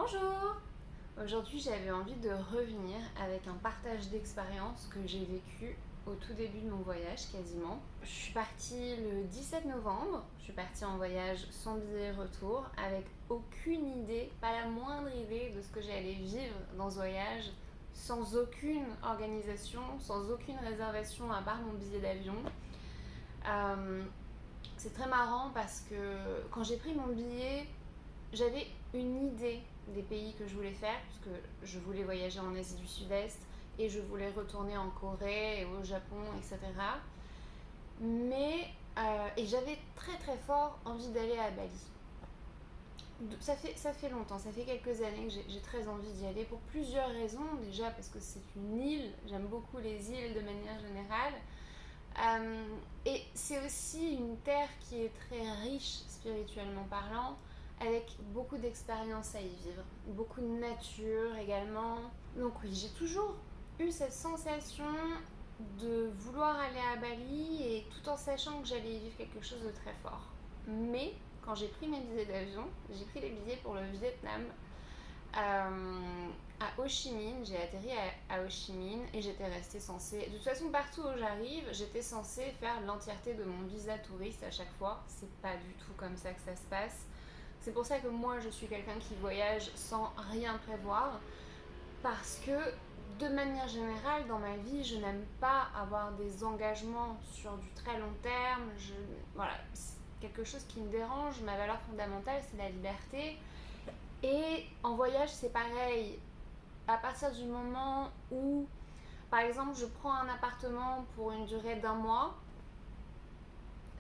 Bonjour! Aujourd'hui, j'avais envie de revenir avec un partage d'expérience que j'ai vécu au tout début de mon voyage quasiment. Je suis partie le 17 novembre, je suis partie en voyage sans billet retour avec aucune idée, pas la moindre idée de ce que j'allais vivre dans ce voyage, sans aucune organisation, sans aucune réservation à part mon billet d'avion. Euh, c'est très marrant parce que quand j'ai pris mon billet, j'avais une idée des pays que je voulais faire, puisque je voulais voyager en Asie du Sud-Est et je voulais retourner en Corée et au Japon, etc. Et j'avais très très fort envie d'aller à Bali. Ça fait longtemps, ça fait quelques années que j'ai très envie d'y aller pour plusieurs raisons. Déjà parce que c'est une île, j'aime beaucoup les îles de manière générale. Et c'est aussi une terre qui est très riche spirituellement parlant, avec beaucoup d'expériences à y vivre, beaucoup de nature également. Donc oui, j'ai toujours eu cette sensation de vouloir aller à Bali et tout en sachant que j'allais y vivre quelque chose de très fort. Mais quand j'ai pris mes billets d'avion, j'ai pris les billets pour le Vietnam à Ho Chi Minh, j'ai atterri à Ho Chi Minh et j'étais restée censée, de toute façon partout où j'arrive, j'étais censée faire l'entièreté de mon visa touriste à chaque fois. C'est pas du tout comme ça que ça se passe. C'est pour ça que moi je suis quelqu'un qui voyage sans rien prévoir, parce que de manière générale dans ma vie je n'aime pas avoir des engagements sur du très long terme. Voilà, c'est quelque chose qui me dérange. Ma valeur fondamentale c'est la liberté. Et en voyage, c'est pareil. À partir du moment où, par exemple, je prends un appartement pour une durée d'un mois,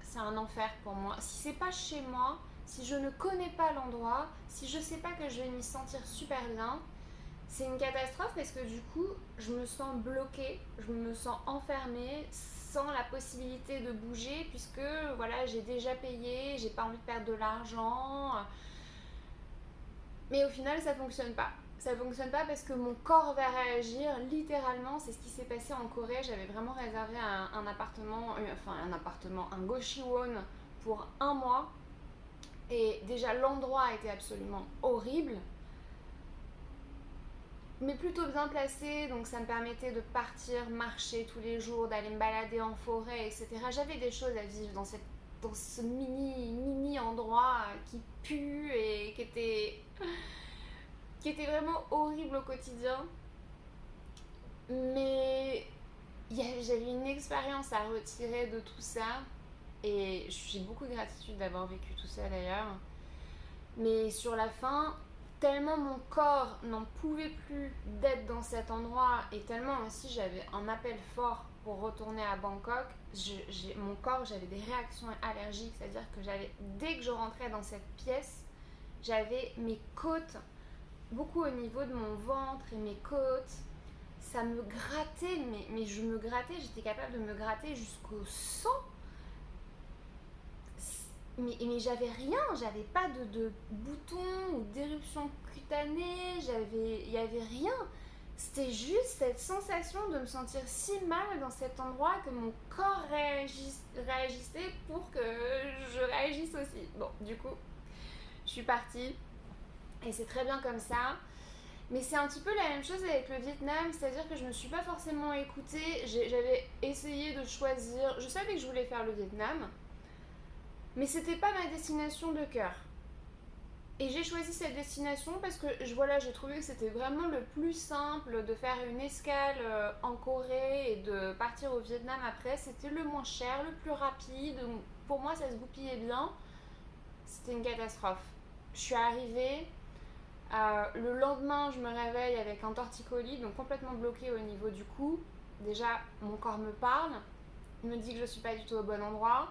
c'est un enfer pour moi. Si c'est pas chez moi, si je ne connais pas l'endroit, si je sais pas que je vais m'y sentir super bien, c'est une catastrophe parce que du coup, je me sens bloquée, je me sens enfermée sans la possibilité de bouger puisque voilà, j'ai déjà payé, j'ai pas envie de perdre de l'argent. Mais au final, ça fonctionne pas. Ça fonctionne pas parce que mon corps va réagir littéralement. C'est ce qui s'est passé en Corée. J'avais vraiment réservé un appartement, un Goshiwon pour un mois. Et déjà, l'endroit était absolument horrible, mais plutôt bien placé. Donc, ça me permettait de partir, marcher tous les jours, d'aller me balader en forêt, etc. J'avais des choses à vivre dans ce mini endroit qui pue et qui était vraiment horrible au quotidien. Mais j'avais une expérience à retirer de tout ça. Et j'ai beaucoup de gratitude d'avoir vécu tout ça d'ailleurs. Mais sur la fin, tellement mon corps n'en pouvait plus d'être dans cet endroit et tellement aussi j'avais un appel fort pour retourner à Bangkok, mon corps, j'avais des réactions allergiques, c'est-à-dire que dès que je rentrais dans cette pièce, j'avais mes côtes, beaucoup au niveau de mon ventre et mes côtes, ça me grattait, mais je me grattais, j'étais capable de me gratter jusqu'au sang. Mais j'avais rien, j'avais pas de boutons ou d'éruption cutanée, il y avait rien. C'était juste cette sensation de me sentir si mal dans cet endroit que mon corps réagissait pour que je réagisse aussi. Bon, du coup, je suis partie et c'est très bien comme ça. Mais c'est un petit peu la même chose avec le Vietnam, c'est-à-dire que je me suis pas forcément écoutée. J'avais essayé de choisir. Je savais que je voulais faire le Vietnam, mais c'était pas ma destination de cœur. Et j'ai choisi cette destination parce que j'ai trouvé que c'était vraiment le plus simple de faire une escale en Corée et de partir au Vietnam après. C'était le moins cher, le plus rapide. Pour moi, ça se goupillait bien. C'était une catastrophe. Je suis arrivée, le lendemain, je me réveille avec un torticolis, donc complètement bloqué au niveau du cou. Déjà, mon corps me parle, il me dit que je suis pas du tout au bon endroit.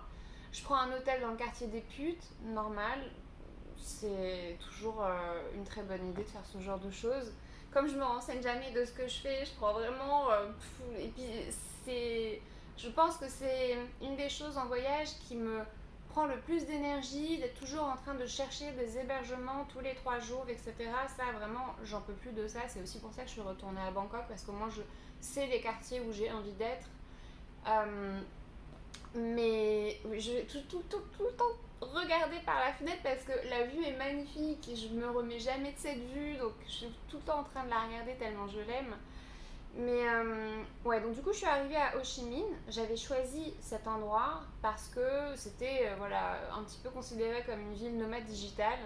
Je prends un hôtel dans le quartier des putes, normal. C'est toujours une très bonne idée de faire ce genre de choses. Comme je me renseigne jamais de ce que je fais, je prends vraiment. Et puis, je pense que c'est une des choses en voyage qui me prend le plus d'énergie, d'être toujours en train de chercher des hébergements tous les 3 jours, etc. Ça, vraiment, j'en peux plus de ça. C'est aussi pour ça que je suis retournée à Bangkok, parce que moi, je sais les quartiers où j'ai envie d'être. Mais tout le temps, regarder par la fenêtre parce que la vue est magnifique et je me remets jamais de cette vue, donc je suis tout le temps en train de la regarder tellement je l'aime. Mais ouais, donc du coup je suis arrivée à Ho Chi Minh. J'avais choisi cet endroit parce que c'était voilà, un petit peu considéré comme une ville nomade digitale.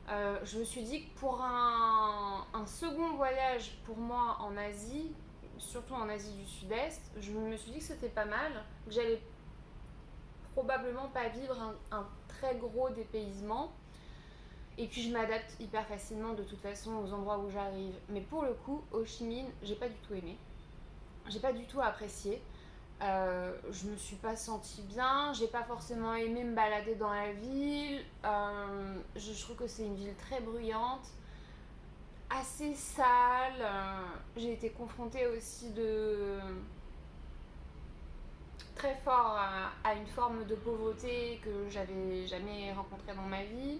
Je me suis dit que pour un second voyage pour moi en Asie, surtout en Asie du Sud-Est, je me suis dit que c'était pas mal, que j'allais probablement pas vivre un très gros dépaysement. Et puis je m'adapte hyper facilement de toute façon aux endroits où j'arrive. Mais pour le coup, Ho Chi Minh, j'ai pas du tout aimé. J'ai pas du tout apprécié. Je me suis pas sentie bien, j'ai pas forcément aimé me balader dans la ville. Je trouve que c'est une ville très bruyante, assez sale. J'ai été confrontée aussi de très fort à une forme de pauvreté que j'avais jamais rencontrée dans ma vie.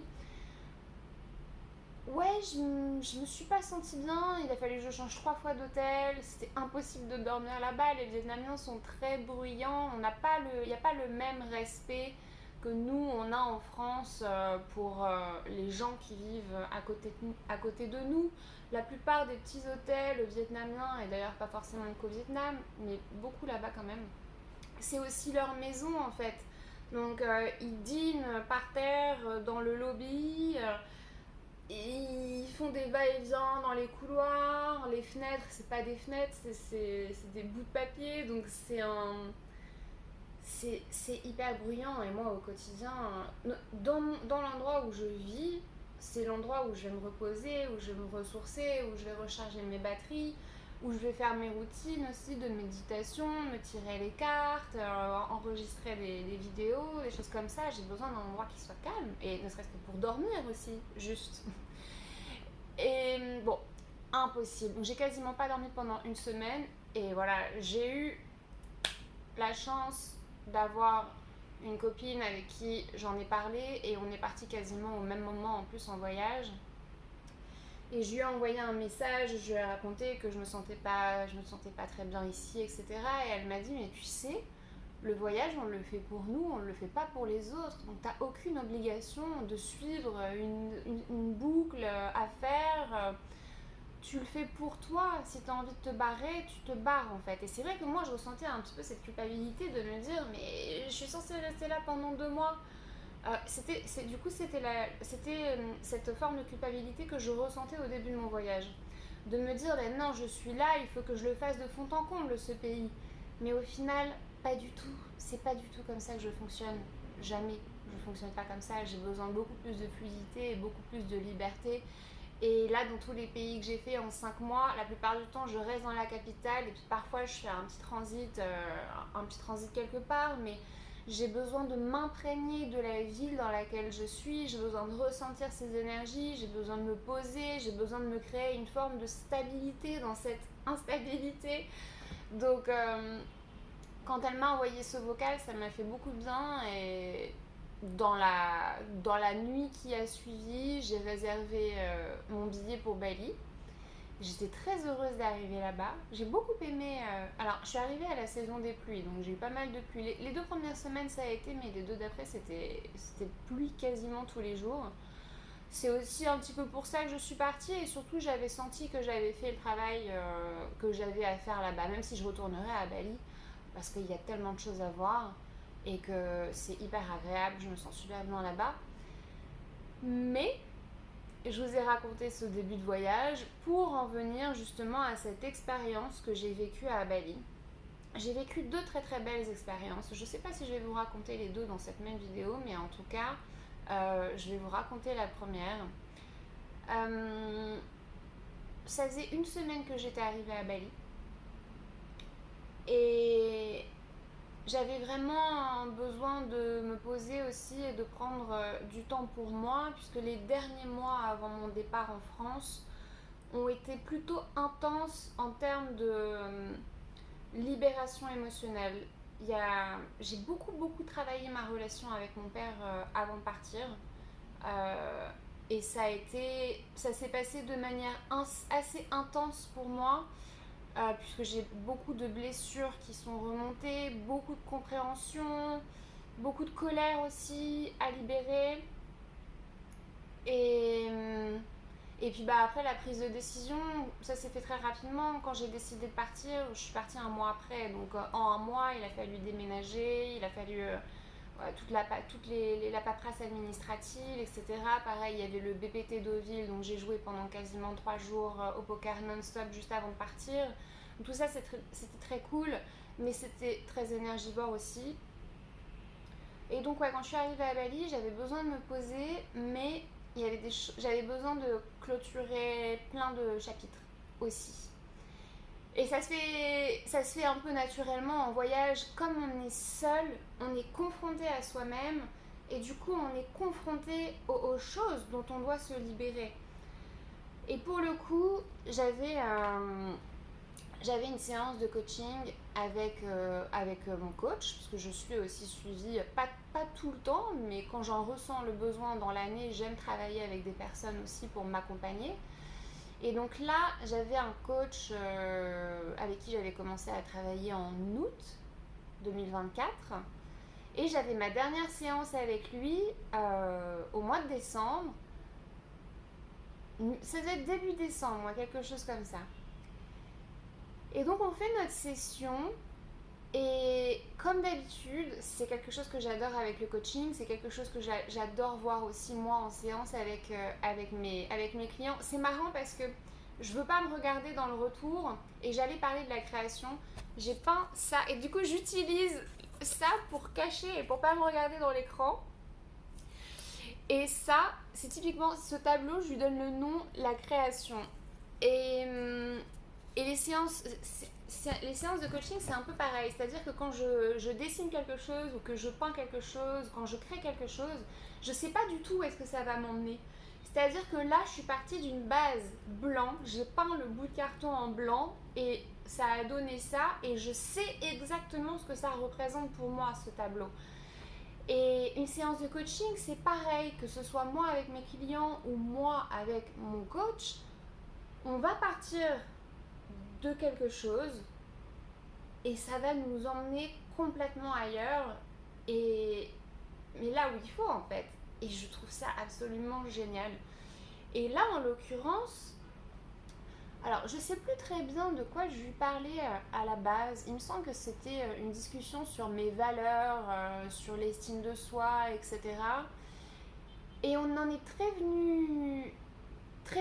Ouais, je me suis pas sentie bien. Il a fallu que je change 3 fois d'hôtel. C'était impossible de dormir là-bas. Les Vietnamiens sont très bruyants. Il n'y a pas le même respect que nous, on a en France pour les gens qui vivent à côté de nous. La plupart des petits hôtels vietnamiens, et d'ailleurs pas forcément qu'au Vietnam, mais beaucoup là-bas quand même, c'est aussi leur maison en fait. Donc ils dînent par terre dans le lobby. Ils font des va-et-vient dans les couloirs, les fenêtres, c'est pas des fenêtres, c'est des bouts de papier, donc c'est hyper bruyant. Et moi, au quotidien, dans l'endroit où je vis, c'est l'endroit où je vais me reposer, où je vais me ressourcer, où je vais recharger mes batteries, où je vais faire mes routines aussi de méditation, me tirer les cartes, enregistrer des vidéos, des choses comme ça. J'ai besoin d'un endroit qui soit calme, et ne serait-ce que pour dormir aussi, juste. Et bon, impossible. Donc j'ai quasiment pas dormi pendant une semaine. Et voilà, j'ai eu la chance d'avoir une copine avec qui j'en ai parlé et on est parti quasiment au même moment en plus en voyage. Et je lui ai envoyé un message, je lui ai raconté que je me sentais pas très bien ici, etc. Et elle m'a dit, mais tu sais, le voyage, on le fait pour nous, on le fait pas pour les autres. Donc t'as aucune obligation de suivre une boucle à faire. Tu le fais pour toi. Si tu as envie de te barrer, tu te barres en fait. Et c'est vrai que moi je ressentais un petit peu cette culpabilité de me dire mais je suis censée rester là pendant 2 mois. C'était cette forme de culpabilité que je ressentais au début de mon voyage. De me dire ben non, je suis là, il faut que je le fasse de fond en comble ce pays. Mais au final, pas du tout. C'est pas du tout comme ça que je fonctionne. Jamais. Je fonctionne pas comme ça. J'ai besoin de beaucoup plus de fluidité et beaucoup plus de liberté. Et là, dans tous les pays que j'ai fait en 5 mois, la plupart du temps, je reste dans la capitale et puis parfois, je fais un petit transit quelque part, mais j'ai besoin de m'imprégner de la ville dans laquelle je suis, j'ai besoin de ressentir ces énergies, j'ai besoin de me poser, j'ai besoin de me créer une forme de stabilité dans cette instabilité. Donc, quand elle m'a envoyé ce vocal, ça m'a fait beaucoup de bien et dans la nuit qui a suivi, j'ai réservé mon billet pour Bali. J'étais très heureuse d'arriver là-bas. J'ai beaucoup aimé. Alors, je suis arrivée à la saison des pluies, donc j'ai eu pas mal de pluie. Les 2 premières semaines, ça a été, mais les 2 d'après, c'était pluie quasiment tous les jours. C'est aussi un petit peu pour ça que je suis partie et surtout, j'avais senti que j'avais fait le travail que j'avais à faire là-bas, même si je retournerais à Bali, parce qu'il y a tellement de choses à voir et que c'est hyper agréable, je me sens super bien là-bas. Mais je vous ai raconté ce début de voyage pour en venir justement à cette expérience que j'ai vécue à Bali. J'ai vécu 2 très très belles expériences. Je ne sais pas si je vais vous raconter les deux dans cette même vidéo, mais en tout cas, je vais vous raconter la première. Ça faisait une semaine que j'étais arrivée à Bali et j'avais vraiment besoin de me poser aussi et de prendre du temps pour moi puisque les derniers mois avant mon départ en France ont été plutôt intenses en termes de libération émotionnelle. J'ai beaucoup travaillé ma relation avec mon père avant de partir. Euh, et ça s'est passé de manière assez intense pour moi, puisque j'ai beaucoup de blessures qui sont remontées, beaucoup de compréhension, beaucoup de colère aussi à libérer. Et, et puis bah après la prise de décision, ça s'est fait très rapidement. Quand j'ai décidé de partir, je suis partie un mois après. Donc en un mois, il a fallu déménager, il a fallu ouais, la paperasse administrative, etc. Pareil, il y avait le BPT Deauville, donc j'ai joué pendant quasiment 3 jours au poker non-stop juste avant de partir. Donc, tout ça, c'était très cool, mais c'était très énergivore aussi. Et donc, ouais, quand je suis arrivée à Bali, j'avais besoin de me poser, mais j'avais besoin de clôturer plein de chapitres aussi. Et ça se fait un peu naturellement en voyage. Comme on est seul, on est confronté à soi-même et du coup on est confronté aux choses dont on doit se libérer. Et pour le coup, j'avais une séance de coaching avec mon coach, parce que je suis aussi suivie, pas tout le temps, mais quand j'en ressens le besoin dans l'année, j'aime travailler avec des personnes aussi pour m'accompagner. Et donc là, j'avais un coach avec qui j'avais commencé à travailler en août 2024. Et j'avais ma dernière séance avec lui au mois de décembre. Ça devait être début décembre, quelque chose comme ça. Et donc on fait notre session. Et comme d'habitude, c'est quelque chose que j'adore avec le coaching, c'est quelque chose que j'adore voir aussi moi en séance avec mes clients. C'est marrant parce que je veux pas me regarder dans le retour et j'allais parler de la création. J'ai peint ça et du coup j'utilise ça pour cacher et pour pas me regarder dans l'écran. Et ça, c'est typiquement ce tableau, je lui donne le nom la création. Et, et les séances de coaching, c'est un peu pareil. C'est-à-dire que quand je dessine quelque chose ou que je peins quelque chose, quand je crée quelque chose, je sais pas du tout où est-ce que ça va m'emmener. C'est-à-dire que là, je suis partie d'une base blanche, j'ai peint le bout de carton en blanc et ça a donné ça et je sais exactement ce que ça représente pour moi, ce tableau. Et une séance de coaching, c'est pareil, que ce soit moi avec mes clients ou moi avec mon coach, on va partir de quelque chose et ça va nous emmener complètement ailleurs et mais là où il faut en fait. Et je trouve ça absolument génial. Et là en l'occurrence, alors je sais plus très bien de quoi je lui parlais à la base. Il me semble que c'était une discussion sur mes valeurs, sur l'estime de soi, etc. Et on en est très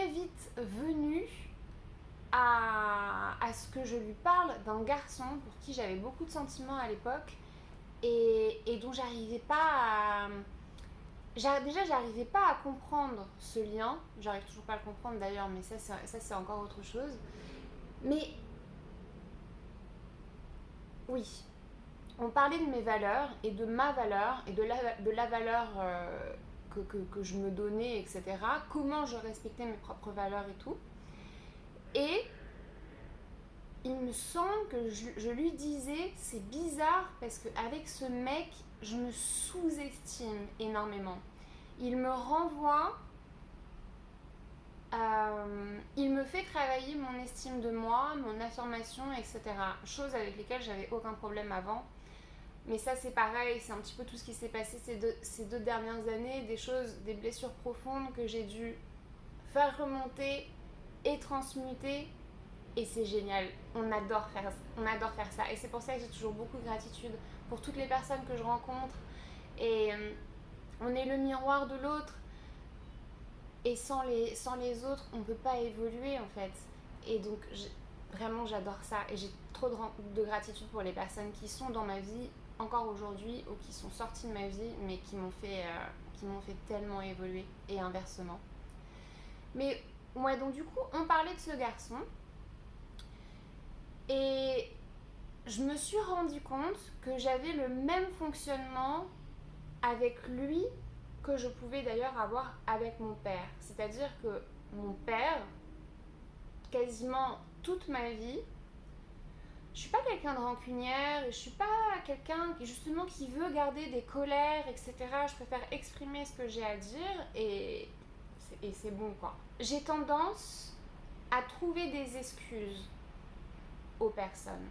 vite venu à ce que je lui parle d'un garçon pour qui j'avais beaucoup de sentiments à l'époque et dont j'arrivais pas à... Déjà, j'arrivais pas à comprendre ce lien. J'arrive toujours pas à le comprendre d'ailleurs, mais ça c'est encore autre chose. Mais oui, on parlait de mes valeurs et de ma valeur et de la valeur que je me donnais, etc. Comment je respectais mes propres valeurs et tout. Et il me semble que je lui disais, c'est bizarre parce qu'avec ce mec, je me sous-estime énormément. Il me renvoie, il me fait travailler mon estime de moi, mon affirmation, etc. Choses avec lesquelles j'avais aucun problème avant. Mais ça c'est pareil, c'est un petit peu tout ce qui s'est passé ces deux dernières années, des blessures profondes que j'ai dû faire remonter et transmuter. Et c'est génial, on adore faire ça. Et c'est pour ça que j'ai toujours beaucoup de gratitude pour toutes les personnes que je rencontre. Et on est le miroir de l'autre. Et sans les autres, on ne peut pas évoluer en fait. Et donc vraiment j'adore ça. Et j'ai trop de gratitude pour les personnes qui sont dans ma vie encore aujourd'hui ou qui sont sorties de ma vie mais qui m'ont fait tellement évoluer et inversement. Mais ouais, donc du coup on parlait de ce garçon. Et je me suis rendu compte que j'avais le même fonctionnement avec lui que je pouvais d'ailleurs avoir avec mon père. C'est-à-dire que mon père, quasiment toute ma vie, je suis pas quelqu'un de rancunière, je suis pas quelqu'un qui justement qui veut garder des colères, etc. Je préfère exprimer ce que j'ai à dire et c'est bon quoi. J'ai tendance à trouver des excuses aux personnes.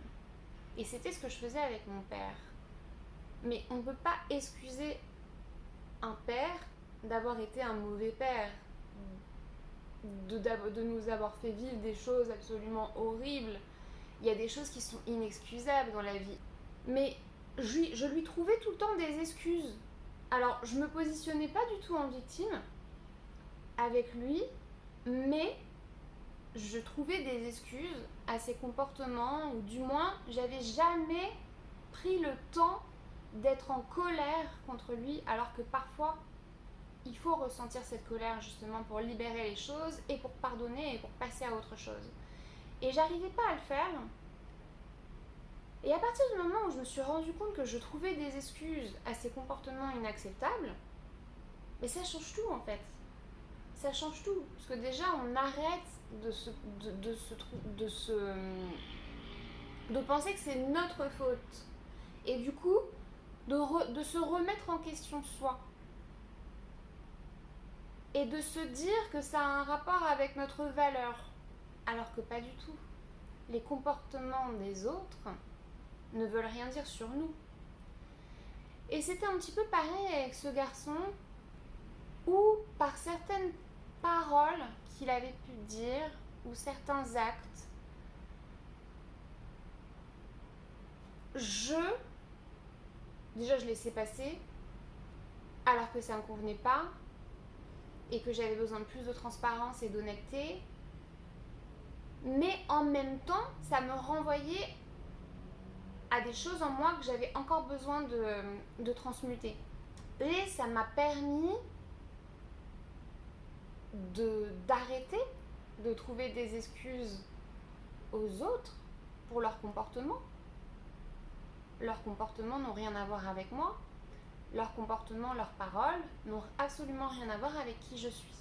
Et c'était ce que je faisais avec mon père. Mais on ne peut pas excuser un père d'avoir été un mauvais père, de nous avoir fait vivre des choses absolument horribles. Il y a des choses qui sont inexcusables dans la vie. Mais je lui trouvais tout le temps des excuses. Alors, je me positionnais pas du tout en victime avec lui, mais je trouvais des excuses à ses comportements, ou du moins, j'avais jamais pris le temps d'être en colère contre lui, alors que parfois, il faut ressentir cette colère justement pour libérer les choses et pour pardonner et pour passer à autre chose. Et j'arrivais pas à le faire. Et à partir du moment où je me suis rendu compte que je trouvais des excuses à ces comportements inacceptables, mais ça change tout en fait. Ça change tout. Parce que déjà, on arrête de penser que c'est notre faute. Et du coup, de se remettre en question soi. Et de se dire que ça a un rapport avec notre valeur. Alors que pas du tout. Les comportements des autres ne veulent rien dire sur nous. Et c'était un petit peu pareil avec ce garçon où, par certaines paroles qu'il avait pu dire ou certains actes, déjà je laissais passer alors que ça ne me convenait pas et que j'avais besoin de plus de transparence et d'honnêteté, mais en même temps ça me renvoyait à des choses en moi que j'avais encore besoin de transmuter. Et ça m'a permis d'arrêter de trouver des excuses aux autres pour leur comportement. Leurs comportements n'ont rien à voir avec moi. Leurs comportements, leurs paroles n'ont absolument rien à voir avec qui je suis,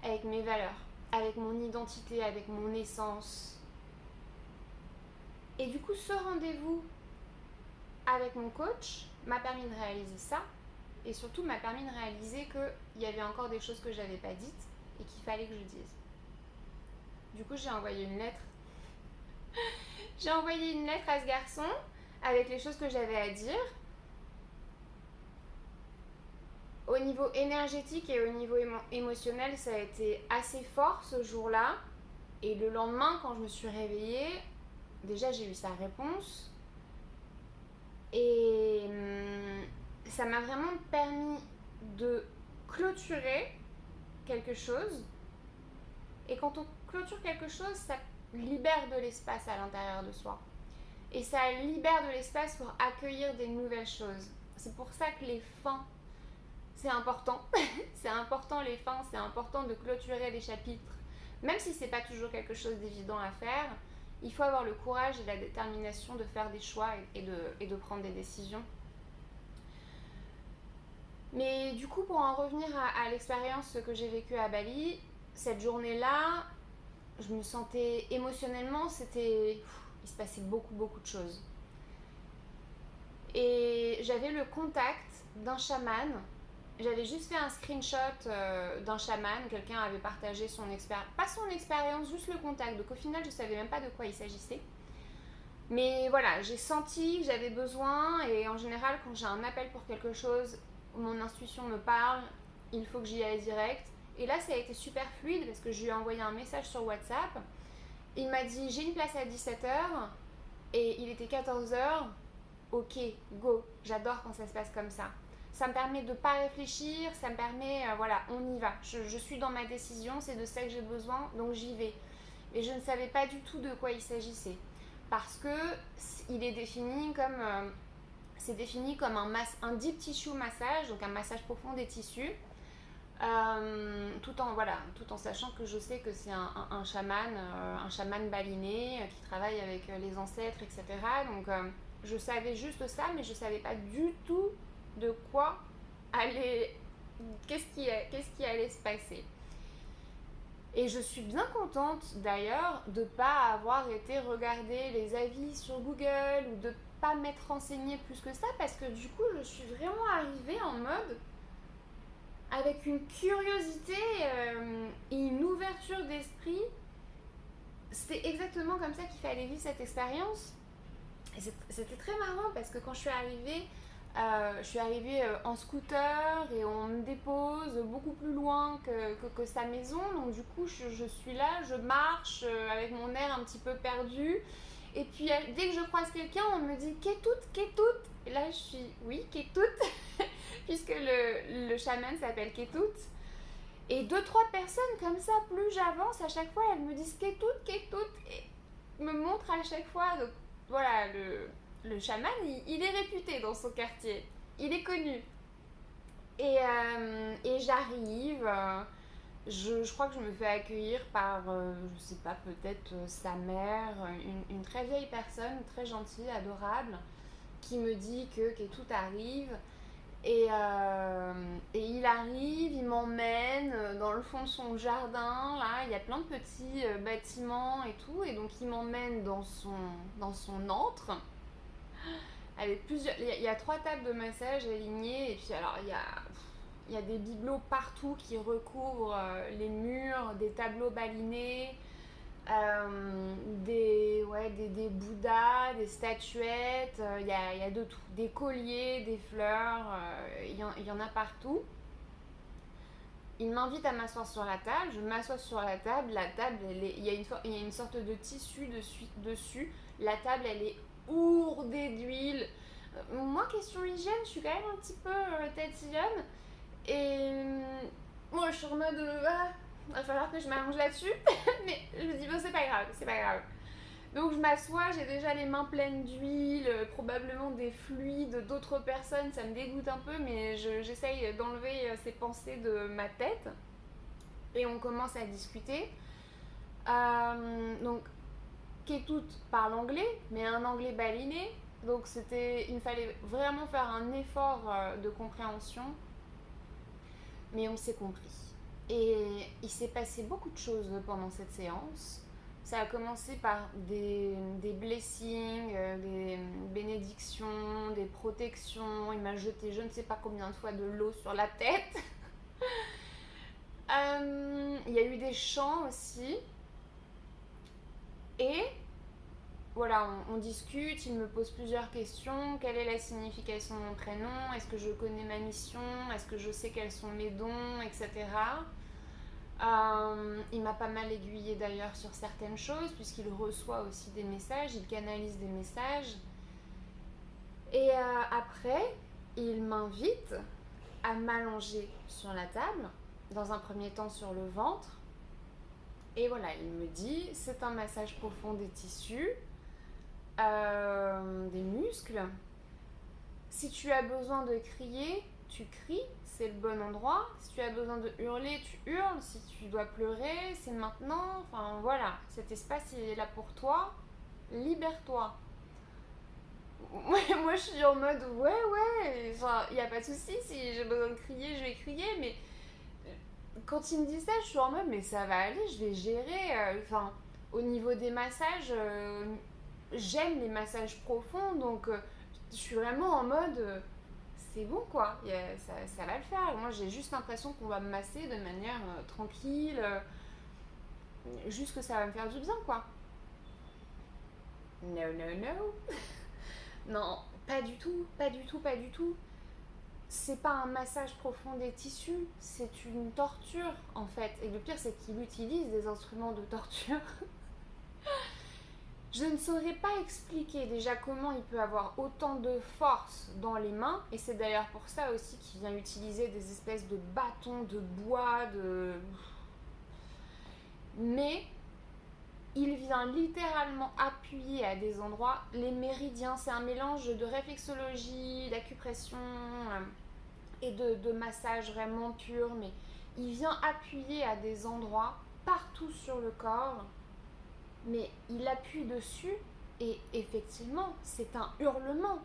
avec mes valeurs, avec mon identité, avec mon essence. Et du coup, ce rendez-vous avec mon coach m'a permis de réaliser ça, et surtout m'a permis de réaliser qu'il y avait encore des choses que je n'avais pas dites et qu'il fallait que je dise. Du coup, j'ai envoyé une lettre. J'ai envoyé une lettre à ce garçon avec les choses que j'avais à dire. Au niveau énergétique et au niveau émotionnel, ça a été assez fort ce jour-là. Et le lendemain, quand je me suis réveillée, déjà j'ai eu sa réponse. Et ça m'a vraiment permis de clôturer quelque chose. Et quand on clôture quelque chose, ça libère de l'espace à l'intérieur de soi. Et ça libère de l'espace pour accueillir des nouvelles choses. C'est pour ça que les fins, c'est important. C'est important les fins, c'est important de clôturer les chapitres. Même si c'est pas toujours quelque chose d'évident à faire, il faut avoir le courage et la détermination de faire des choix et de prendre des décisions. Mais du coup, pour en revenir à l'expérience que j'ai vécue à Bali, cette journée-là, je me sentais émotionnellement, il se passait beaucoup de choses. Et j'avais le contact d'un chaman. J'avais juste fait un screenshot d'un chaman. Quelqu'un avait partagé son expérience, pas son expérience, juste le contact. Donc au final, je savais même pas de quoi il s'agissait. Mais voilà, j'ai senti que j'avais besoin, et en général, quand j'ai un appel pour quelque chose, mon intuition me parle, il faut que j'y aille direct. Et là, ça a été super fluide parce que je lui ai envoyé un message sur WhatsApp. Il m'a dit j'ai une place à 17h et il était 14h. Ok, go, j'adore quand ça se passe comme ça. Ça me permet de ne pas réfléchir, ça me permet, voilà, on y va. Je suis dans ma décision, c'est de ça que j'ai besoin, donc j'y vais. Et je ne savais pas du tout de quoi il s'agissait. Parce que il est défini comme, c'est défini comme un deep tissue massage, donc un massage profond des tissus. Tout en sachant que je sais que c'est un chaman balinais qui travaille avec les ancêtres, etc. Donc je savais juste ça, mais je savais pas du tout de quoi qu'est-ce qui allait se passer. Et je suis bien contente d'ailleurs de ne pas avoir été regarder les avis sur Google ou de ne pas m'être renseignée plus que ça, parce que du coup je suis vraiment arrivée en mode avec une curiosité et une ouverture d'esprit. C'était exactement comme ça qu'il fallait vivre cette expérience. Et c'était très marrant parce que quand je suis arrivée, Je suis arrivée en scooter et on me dépose beaucoup plus loin que sa maison. Donc du coup, je suis là, je marche avec mon air un petit peu perdu. Et puis dès que je croise quelqu'un, on me dit Kétoute, Kétoute. Et là, je suis oui, Kétoute, puisque le chaman s'appelle Kétoute. Et deux, trois personnes comme ça, plus j'avance, à chaque fois, elles me disent Kétoute, Kétoute. Et me montrent à chaque fois. Donc voilà, le chaman, il est réputé dans son quartier. Il est connu. Et j'arrive. Je crois que je me fais accueillir par, je sais pas, peut-être sa mère, une très vieille personne, très gentille, adorable, qui me dit que tout arrive. Et il arrive, il m'emmène dans le fond de son jardin, là, il y a plein de petits bâtiments et tout, et donc il m'emmène dans son antre, avec plusieurs. Il y a trois tables de massage alignées, et puis alors il y a des bibelots partout qui recouvrent les murs, des tableaux balinés, des bouddhas, des statuettes, il y a de tout, des colliers, des fleurs, il y en a partout. Il m'invite à m'asseoir sur la table, je m'assois sur la table, il y a une sorte de tissu dessus, la table elle est ourdée d'huile. Moi, question hygiène, je suis quand même un petit peu tatillonne. Et moi, je suis en mode va falloir que je m'allonge là-dessus. Mais je me dis, bon, c'est pas grave, c'est pas grave. Donc je m'assois, j'ai déjà les mains pleines d'huile, probablement des fluides d'autres personnes, ça me dégoûte un peu, mais j'essaye d'enlever ces pensées de ma tête. Et on commence à discuter. Donc Ketut parle anglais, mais un anglais baliné. Donc il me fallait vraiment faire un effort de compréhension, mais on s'est compris. Et il s'est passé beaucoup de choses pendant cette séance. Ça a commencé par des blessings, des bénédictions, des protections. Il m'a jeté je ne sais pas combien de fois de l'eau sur la tête. Il y a eu des chants aussi. Et voilà, on discute, il me pose plusieurs questions. Quelle est la signification de mon prénom? Est-ce que je connais ma mission? Est-ce que je sais quels sont mes dons, etc. Il m'a pas mal aiguillé d'ailleurs sur certaines choses, puisqu'il reçoit aussi des messages, il canalise des messages. Et après, il m'invite à m'allonger sur la table, dans un premier temps sur le ventre. Et voilà, il me dit, c'est un massage profond des tissus, des muscles. Si tu as besoin de crier, tu cries, c'est le bon endroit. Si tu as besoin de hurler, tu hurles. Si tu dois pleurer, c'est maintenant. Enfin voilà, cet espace il est là pour toi. Libère-toi. Moi je suis en mode ouais, enfin, il n'y a pas de souci. Si j'ai besoin de crier, je vais crier. Mais quand il me dit ça, je suis en mode mais ça va aller, je vais gérer. Enfin, au niveau des massages, j'aime les massages profonds, donc je suis vraiment en mode c'est bon quoi, ça va le faire. Moi j'ai juste l'impression qu'on va me masser de manière tranquille, juste que ça va me faire du bien quoi. No, no, no. Non, pas du tout, pas du tout, pas du tout. C'est pas un massage profond des tissus, c'est une torture en fait. Et le pire c'est qu'il utilise des instruments de torture. Je ne saurais pas expliquer déjà comment il peut avoir autant de force dans les mains, et c'est d'ailleurs pour ça aussi qu'il vient utiliser des espèces de bâtons de bois, mais il vient littéralement appuyer à des endroits, les méridiens, c'est un mélange de réflexologie, d'acupression et de massage vraiment pur, mais il vient appuyer à des endroits partout sur le corps, mais il appuie dessus et effectivement c'est un hurlement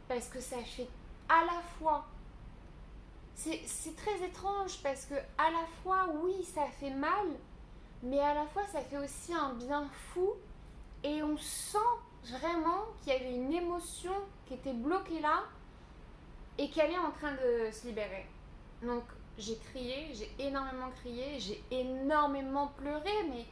parce que ça fait à la fois c'est très étrange parce que à la fois oui ça fait mal mais à la fois ça fait aussi un bien fou et on sent vraiment qu'il y avait une émotion qui était bloquée là et qu'elle est en train de se libérer. Donc j'ai crié, j'ai énormément crié, j'ai énormément pleuré, mais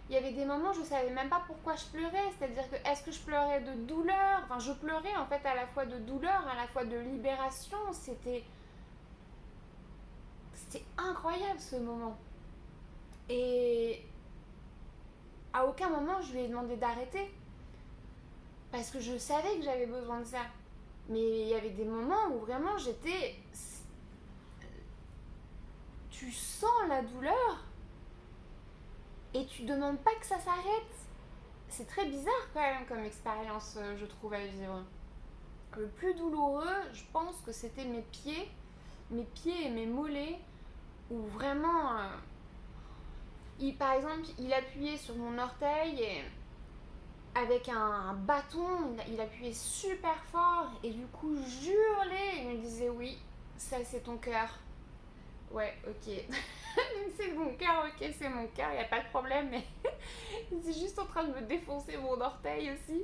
Il y avait des moments où je savais même pas pourquoi je pleurais, c'est-à-dire que est-ce que je pleurais de douleur, enfin je pleurais en fait à la fois de douleur, à la fois de libération, c'était incroyable ce moment. Et à aucun moment je lui ai demandé d'arrêter, parce que je savais que j'avais besoin de ça. Mais il y avait des moments où vraiment j'étais... Tu sens la douleur et tu demandes pas que ça s'arrête. C'est très bizarre quand même comme expérience, je trouve, à vivre. Le plus douloureux, je pense que c'était mes pieds et mes mollets, où vraiment, par exemple, il appuyait sur mon orteil et avec un bâton, il appuyait super fort et du coup je hurlais. Il me disait oui, ça c'est ton cœur. Ouais, ok. C'est mon cœur, ok, c'est mon cœur, y a pas de problème, mais c'est juste en train de me défoncer mon orteil aussi.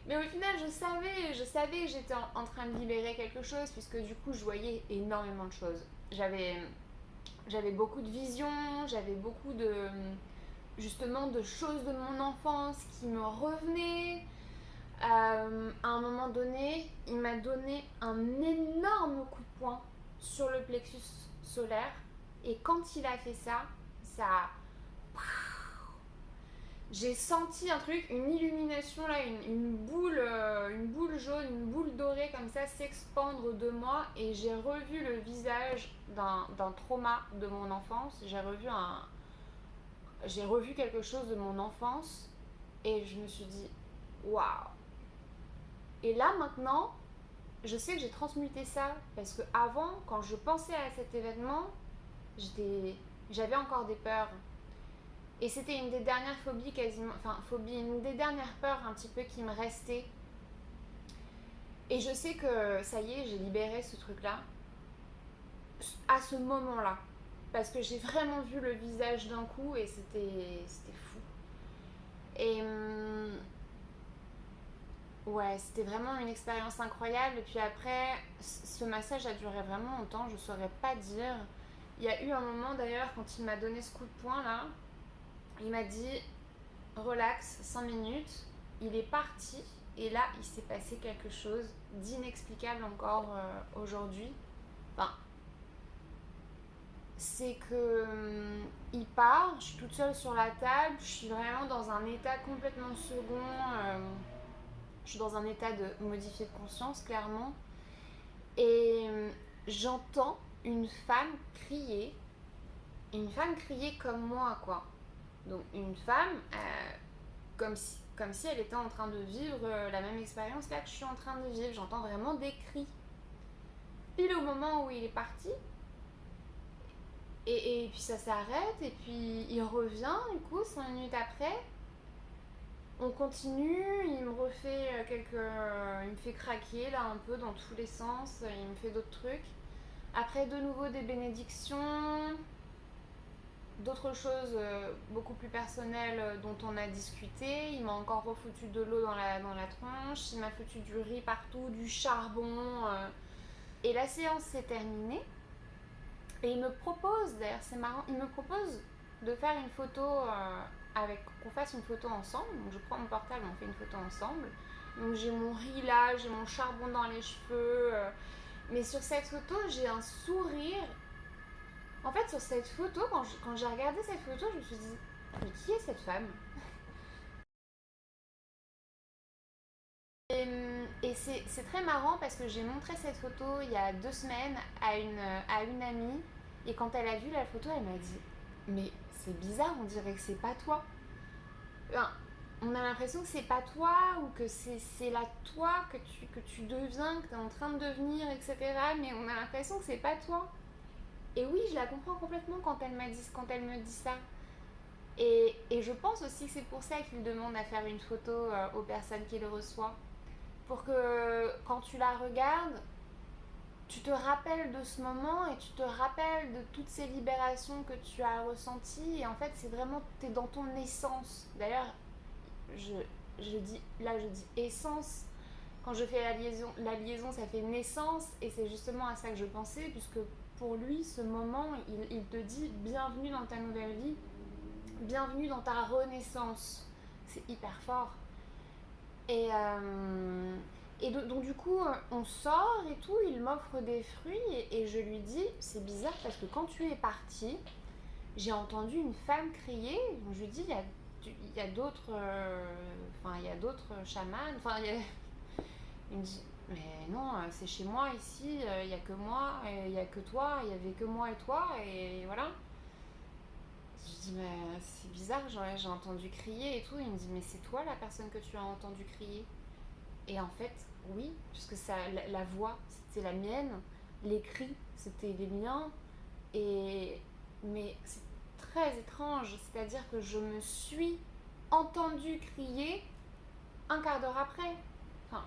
Mais au final, je savais que j'étais en train de libérer quelque chose, puisque du coup, je voyais énormément de choses. J'avais beaucoup de visions, j'avais beaucoup de, justement, de choses de mon enfance qui me revenaient. À un moment donné, il m'a donné un énorme coup de poing sur le plexus solaire. Et quand il a fait ça, ça j'ai senti un truc, une illumination là, une boule jaune, une boule dorée comme ça s'expandre de moi et j'ai revu le visage d'un trauma de mon enfance. J'ai revu quelque chose de mon enfance et je me suis dit waouh. Et là maintenant, je sais que j'ai transmuté ça parce que avant, quand je pensais à cet événement, j'avais encore des peurs. Et c'était une des dernières phobies quasiment, enfin phobie, une des dernières peurs un petit peu qui me restait. Et je sais que ça y est, j'ai libéré ce truc-là à ce moment-là. Parce que j'ai vraiment vu le visage d'un coup et c'était fou. Et ouais, c'était vraiment une expérience incroyable. Et puis après, ce massage a duré vraiment longtemps, je saurais pas dire. Il y a eu un moment d'ailleurs, quand il m'a donné ce coup de poing là, il m'a dit relax, 5 minutes. Il est parti et là, il s'est passé quelque chose d'inexplicable encore aujourd'hui. Enfin, c'est que il part, je suis toute seule sur la table, je suis vraiment dans un état complètement second. Je suis dans un état de modifié de conscience, clairement. Et j'entends une femme crier comme moi, quoi. Donc une femme, comme si elle était en train de vivre la même expérience là que je suis en train de vivre. J'entends vraiment des cris. Pile au moment où il est parti, et puis ça s'arrête, et puis il revient, du coup, 5 minutes après. On continue, il me refait il me fait craquer là un peu dans tous les sens, il me fait d'autres trucs. Après, de nouveau des bénédictions, d'autres choses beaucoup plus personnelles dont on a discuté. Il m'a encore refoutu de l'eau dans la tronche, il m'a foutu du riz partout, du charbon. Et la séance s'est terminée. Et il me propose, d'ailleurs c'est marrant, il me propose de faire une photo qu'on fasse une photo ensemble. Donc je prends mon portable, on fait une photo ensemble. Donc j'ai mon riz là, j'ai mon charbon dans les cheveux. Mais sur cette photo, j'ai un sourire. En fait, sur cette photo, quand j'ai regardé cette photo, je me suis dit, mais qui est cette femme? Et c'est très marrant parce que j'ai montré cette photo il y a 2 semaines à une amie. Et quand elle a vu la photo, elle m'a dit, mais c'est bizarre, on dirait que c'est pas toi. Enfin, on a l'impression que c'est pas toi ou que c'est la toi que tu deviens, que tu es en train de devenir, etc. Mais on a l'impression que c'est pas toi. Et oui, je la comprends complètement quand elle me dit ça. Et je pense aussi que c'est pour ça qu'il demande à faire une photo aux personnes qui le reçoivent. Pour que quand tu la regardes, tu te rappelles de ce moment et tu te rappelles de toutes ces libérations que tu as ressenties. Et en fait, c'est vraiment, tu es dans ton essence. D'ailleurs, je, je dis essence. Quand je fais la liaison, ça fait naissance. Et c'est justement à ça que je pensais, puisque pour lui, ce moment, il te dit bienvenue dans ta nouvelle vie. bienvenue dans ta renaissance. C'est hyper fort. Et, donc du coup, on sort et tout, il m'offre des fruits et je lui dis, c'est bizarre parce que quand tu es partie, j'ai entendu une femme crier. Donc je lui dis, il y a d'autres, il y a d'autres chamans. Il me dit, mais non, c'est chez moi ici, il n'y a que moi, il n'y a que toi, il n'y avait que moi et toi, et voilà. Je dis, mais c'est bizarre, j'ai entendu crier et tout. Il me dit, mais c'est toi la personne que tu as entendu crier? Et en fait, oui, puisque la voix, c'était la mienne, les cris, c'était les miens, mais c'est très étrange, c'est-à-dire que je me suis entendue crier un quart d'heure après. Enfin,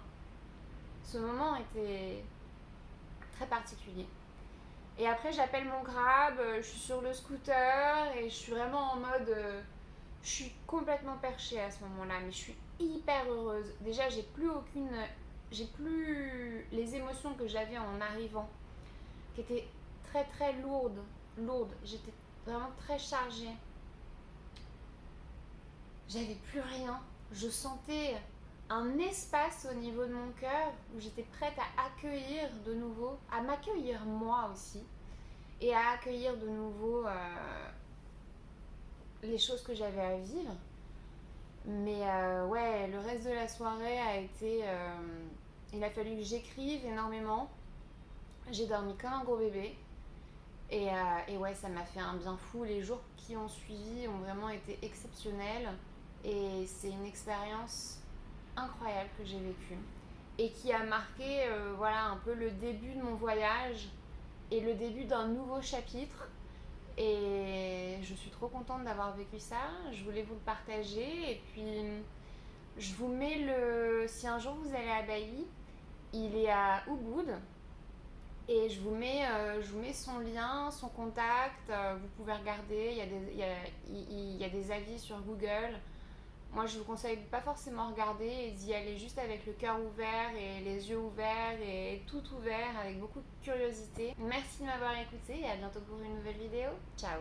ce moment était très particulier. Et après, j'appelle mon grab, je suis sur le scooter et je suis vraiment en mode. Je suis complètement perchée à ce moment-là, mais je suis hyper heureuse. Déjà, j'ai plus aucune. J'ai plus les émotions que j'avais en arrivant, qui étaient très très lourdes. J'étais vraiment très chargée. J'avais plus rien. Je sentais un espace au niveau de mon cœur où j'étais prête à accueillir de nouveau, à m'accueillir moi aussi, et à accueillir de nouveau les choses que j'avais à vivre. Mais ouais, le reste de la soirée a été... il a fallu que j'écrive énormément. J'ai dormi comme un gros bébé. Et ouais, ça m'a fait un bien fou. Les jours qui ont suivi ont vraiment été exceptionnels. Et c'est une expérience incroyable que j'ai vécue. Et qui a marqué voilà, un peu le début de mon voyage et le début d'un nouveau chapitre. Et je suis trop contente d'avoir vécu ça. Je voulais vous le partager. Et puis, je vous mets le... Si un jour vous allez à Bali, il est à Ubud. Et je vous mets son lien, son contact. Vous pouvez regarder. Il y a des avis sur Google. Moi, je vous conseille de pas forcément regarder et d'y aller juste avec le cœur ouvert et les yeux ouverts et tout ouvert avec beaucoup de curiosité. Merci de m'avoir écouté et à bientôt pour une nouvelle vidéo. Ciao!